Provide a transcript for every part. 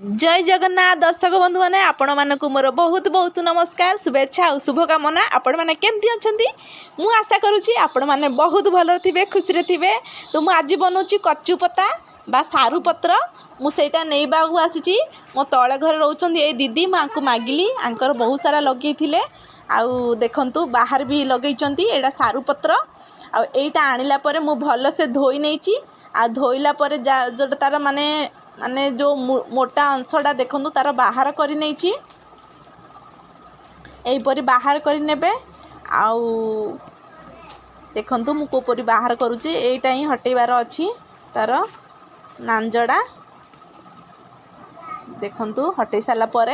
जय जगन्नाथ दर्शक बंधु मैंने आपण मानक मोर बहुत बहुत नमस्कार शुभेच्छा और शुभकामना। आपण मैंने केमती अच्छा मु आशा करुँची आपण मैंने बहुत भल थे खुशी थे। तो मुझे आज बनाऊँगी कच्चू पत्ता बा सारू पत्र मुझा नहीं आसी मो तले घर रोच दीदी मुझे मागिली आंकर बहुत सारा लगे आउ देखु बाहर भी लगे यहाँ सारू पत्र आईटा आणला मु भल से धोई नहीं आ धोइला जो तार माने माने जो मोटा अंशटा देखु तार बाहर कर नहीं यहीपरी बाहर करने आउ देखु मु कोपरी बाहर करुँची यहीटा ही हटेबार अच्छी तार नांजड़ा देखु हटई सारापर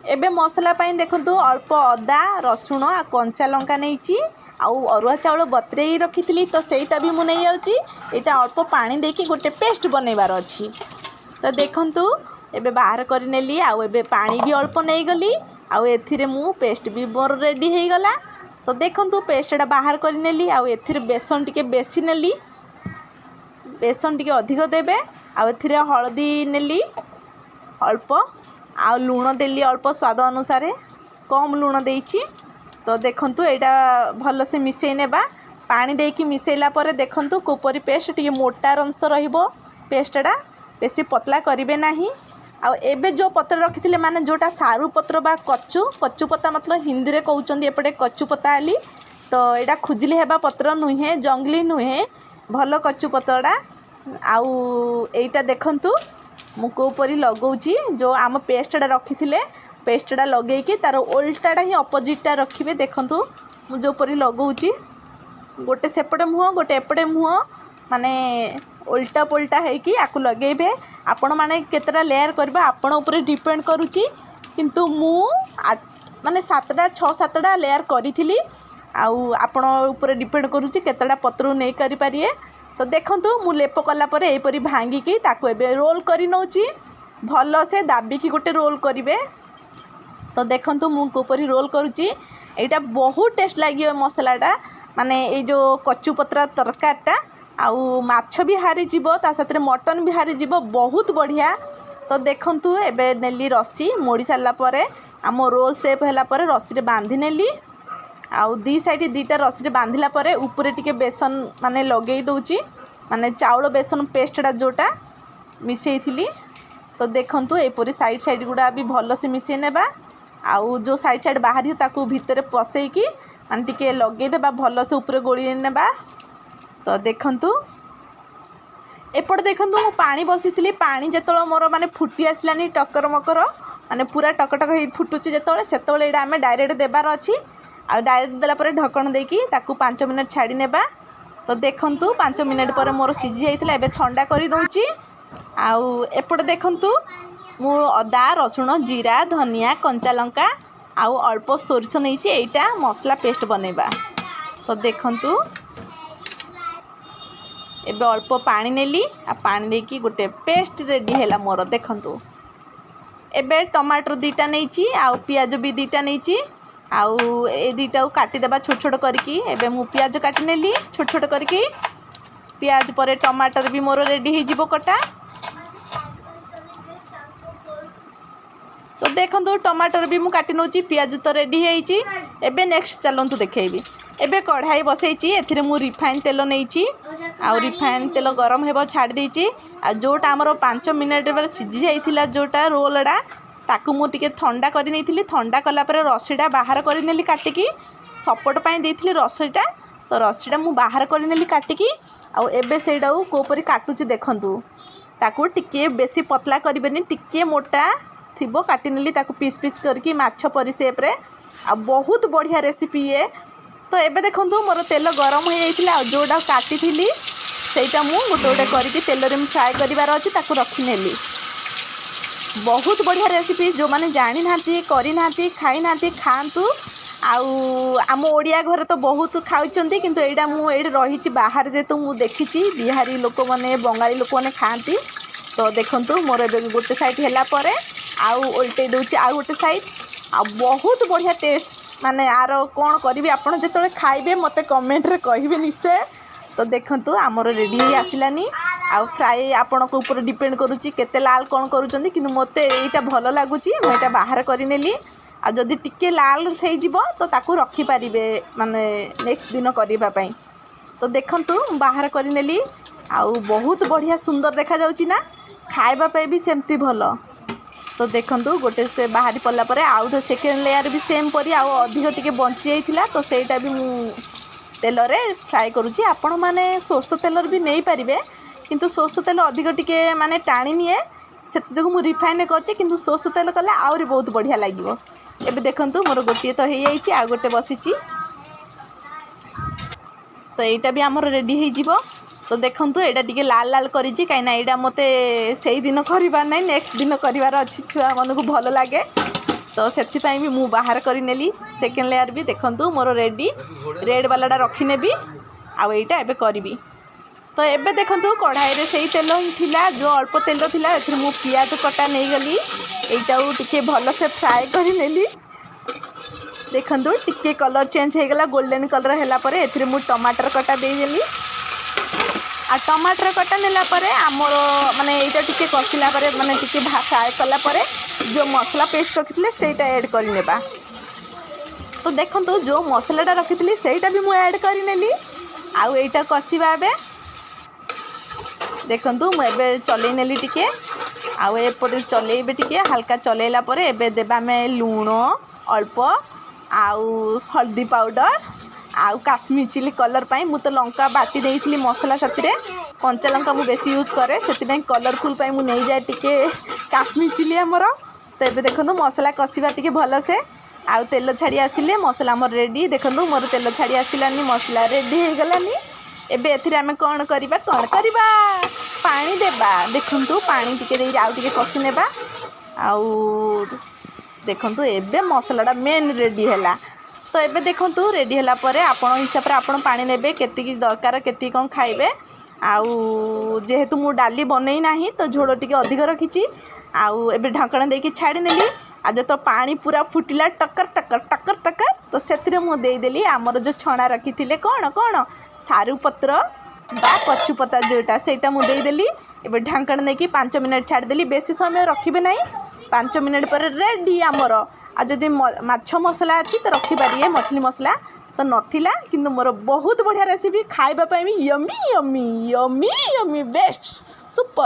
एबे मसला देखु अल्प अदा रसुण आ कंचा लंका नहीं आउ अरुआ चाउल बतरे रखी तो सहीटा भी मुझे यहाँ अल्प पानी देकी गोटे पेस्ट बनइबार अच्छी। तो देखु एबे बाहर करनेली आउ एबे पानी भी अल्प नहीं गली आउ एथिरे मु पेस्ट भी मोर रेडी हो गला। तो देखु पेस्टा बाहर करनेली आउ एथिरे बेसन टिके बेसी नेली बेसन टिके अधिक देबे आउ एथिरे हळदी नेली अल्प आ लुण देली अल्प स्वाद अनुसार कम लुण देइछि। तो देखु यहाँ भल से मिसई नेबा पानी देकी मिसैला परे देखु कोपरी पेस्ट टिके मोटा अंश रहिबो पेस्टटा बेसी पतला करेंगे ना। आबे जो पत्र रखी माने जोटा सारू पत्र बा कच्चू कच्चू पत्ता मतलब हिंदी में कहते एपटे कच्चू पत्ता आली। तो यहाँ खुजली हेबा पत्र नुहे जंगली नुहे भल कच्चू पत्रटा आईटा देखु मुझे लगौची जो आम पेस्टा रखी पेस्टा लगे तार ओल्टाटा ही अपोजिटा रखिए। देखु मुझे लगौची गोटे सेपटे मुह गोटे एपटे मुह माने उल्टा पुल्टा होगी आपको लगेबे आपण माने केतरा लेयर करबा आपण ऊपर डिपेंड करूची किंतु मु माने 7टा 6-7टा लेयर करी आउ आपण ऊपर डिपेंड करूची केतरा पत्र नहीं करि पारिए। तो देखंतु मु लेप कला परे एपरी भांगी की ताको एबे रोल करी नउची भल से दाबी की गोटे रोल करिवे। तो देखंतु मु कोपरी रोल करूची एटा बहुत टेस्ट लागियो मसलाटा माने ए जो कच्चू पत्रा तरकारीटा आउ माछ भी हारी जीवो ता साथरे मटन भी हारी जीवो बहुत बढ़िया। तो देखंतु एबे नेली रस्सी मोड़ी सारा परे आम रोल शेप हैला परे रस्सी रे बांधी नेली आउ दी साइड दीटा रस्सी रे बांधिला परे ऊपर टिके बेसन माने लगेई दउची माने चाउल बेसन पेस्टटा जोटा मिसई थिली। तो देखंतु एपरी साइड साइड गुड़ा भी भल से मिसई नेबा आउ जो साइड साइड बाहरी ताकू भितर पसईकी माने टिके लगेई देबा भल से ऊपर गोली नेबा। तो देखंतु एपट देखंतु मु पानी बसी पानी जेतोल मोर माने फुटी आसलानी टकर मकर माने पूरा टकटक हो फुटुची जेतोले सेतोले एडा हमें डायरेक्ट देबार अछि आ डायरेक्ट देला परे ढक्कन देकी ताकू 5 मिनट छाड़ी नेबा। तो देखंतु 5 मिनट पर मोर सिझी जाइतला एबे ठंडा करी दउची आउ एपट देखंतु मु अदा रसुण जीरा धनिया कंचा लंका आउ अल्प सोरिष नैछि एटा मसला पेस्ट बनैबा। तो देखंतु एबे अल्प पानी नेली आ पानी देकी गोटे पेस्ट रेडी हैला मोर। देखंतु एबे टमाटर 2टा नैछि आ पियाज भी 2टा नैछि आउ ए 2टा को काटी देबा छोट छोट करके। एबे मु पियाज काटी नेली छोट छोट करके पियाज परे टमाटर भी मोर रेडी हो जिवो कटा। तो देखंतु टमाटर भी मु काटी नौची पियाज तो रेडी होईची। एबे नेक्स्ट चलंतु देखैबी एबे कढ़ाई बसैची एथिरे मु रिफाइन तेल नैची आउ रिफाइन तेल गरम हेबो छाड़ देची आ जोटा हमर 5 मिनिट पर सिझी जाइथिला जोटा रोलडा ताकू मु टिके ठंडा करी नैथिली ठंडा कला पर रसीटा बाहर करी नेली काटिकी सपोर्ट पाई देथिली रसीटा। तो रसीटा मु बाहर करी नेली काटिकी आउ एबे सेडा कोपरी काटुची देखंतु ताकू टिके बेसी पतला करिबेनी टिके मोटा थिबो काटी नेली ताकू पीस पीस करके माछ परी शेप रे आ बहुत बढ़िया रेसिपी है। तो एबे देखंतु मोर तेल गरम हो जाइतिला जोडा काटी थिली सेटा मु गोटे गोटे करके तेल रे फ्राई करिवार अछि ताकू रखि नेली। बहुत बढ़िया रेसिपी जो माने जानि नांती करि नांती खाई नांती खांतु आउ आम ओडिया घर तो बहुत खाउचंती किंतु एडा मु एडे रहिची बाहर जे तो मु देखिची बिहारी लोक माने बंगाली लोक माने खांती। तो देखंतु मोर एबे गोटे साइड हैला परे आउ उल्टे दउची आउ गोटे साइड आ बहुत बढ़िया टेस्ट माने आर कौन करी आपड़ जो खाइबे मते कमेंट रे कहिबे निश्चय। तो देखंतु आमर रेडी आसिलानी आउ फ्राए आपणक ऊपर डिपेंड करुच्ची केते लाल कौन करुँच कि मत यहाँ भल लगुच मुझे बाहर करनेली आ जदि टिके लाल हो तो ताकू रखिपारे माने नेक्स्ट दिन करने तो देखंतु बाहर करनेली आउ बहुत बढ़िया सुंदर देखा जाउची ना खाइबा भी सेमती भल तो देखंतु गोटे से बाहरी पड़ला परे आउ तो सेकेंड लेयर भी सेम परी आउ अधिक टिके बंची जाइथिला तो सेटा भी मु तेल रे फ्राए करूची आपण माने सोर्स तेल भी नहीं पारिबे किंतु सोर्स तेल अधिक टिके माने टाणी निए से जो मु रिफाइन करछि किंतु सोर्स तेल कले आउरी बहुत बढ़िया लागिवो एबे देखंतु मोर गोटिए तो हे जाइछि आ गोटे बसिछि तो एटा भी हमर रेडी हे जिवो तो देखंतु एटा टिके लाल लाल करिछि काइना एटा मते सेही दिन करिबार नै नेक्स्ट दिन करिवार अछि छुआ मन को भल लागे तो सेति पई भी मु बाहर करि नेली सेकेंड लेयर भी देखंतु मोर रेडी रेड वालाटा रखि नेबी आ एटा एबे करबी तो एबे देखंतु कढ़ाई रे सेही तेल ही थिला जो अल्प तेल थिला एथि मु पियाज कटा नै गली एटा टिके भल से फ्राए करि नेली देखंतु टिके कलर चेंज हो गला गोल्डन कलर हैला परे एथि मु टमाटर कटा दे देली आ टमाटर कटा नेला परे आमर माने एटा टिके कसिला परे माने टिके फ्राए कला परे जो मसला पेस्ट रखिथिले सेटा ऐड करि नेबा तो देखंतु जो मसलाटा रखिथिली सेटा भी मु ऐड करि नेली आ एटा कसिबा एबे देखंतु मु एबे चलै नेली टिके आ एपटे चलैबे टिके हल्का चलैला परे एबे देबा में लूण अल्प आउ हल्दी पाउडर आउ काश्मीर चिली कलर पाई मु तो लंका बाटी देइथिली मसला साथी कंचा लंका मु बेसी यूज करे सेति कलरफुल पाई मु नहीं जाए टिके काश्मीर चिली हमर तो एबे देखंतु मसला कसिबा टिके भल से आउ तेल छाड़ी आसिले मसला हमर रेडी देखंतु मोर तेल छाड़ी आसिलानी मसला रेडी हो गलानी एबे एथिरे आमे कोन करबा पानी देबा देखंतु पानी टिके देई आउ टिके कसी नेबा आउ देखंतु एबे मसलाटा मेन रेडी हैला तो एबे देखंतु रेडी हैला परे आपण हिसाब रे आपण पानी नेबे केति दरकार केति कोन खाइबे आउ जेहेतु मु डाली बनै नाही तो झोल टिके अधिक रखिची आउ एबे ढाकण देकी छाड़ी नेली आ जो तो पानी पूरा फुटिला टकर टकर टकर टकर तो सेतिरे मु देई देली हमर जो छणा रखिथिले कोन कोन सारू पत्र बा पछुपता जोटा सेटा मु देई देली एबे ढाकण देकी 5 मिनिट छाड़ी देली बेसी समय रखिबे नाही 5 मिनिट पर रेडी आमर आ जदि माछ मसला अच्छी तो रखिपारे मछली मसला तो नथिला किंतु मोर बहुत बढ़िया रेसिपी खाइबा पई yummy yummy yummy yummy best super.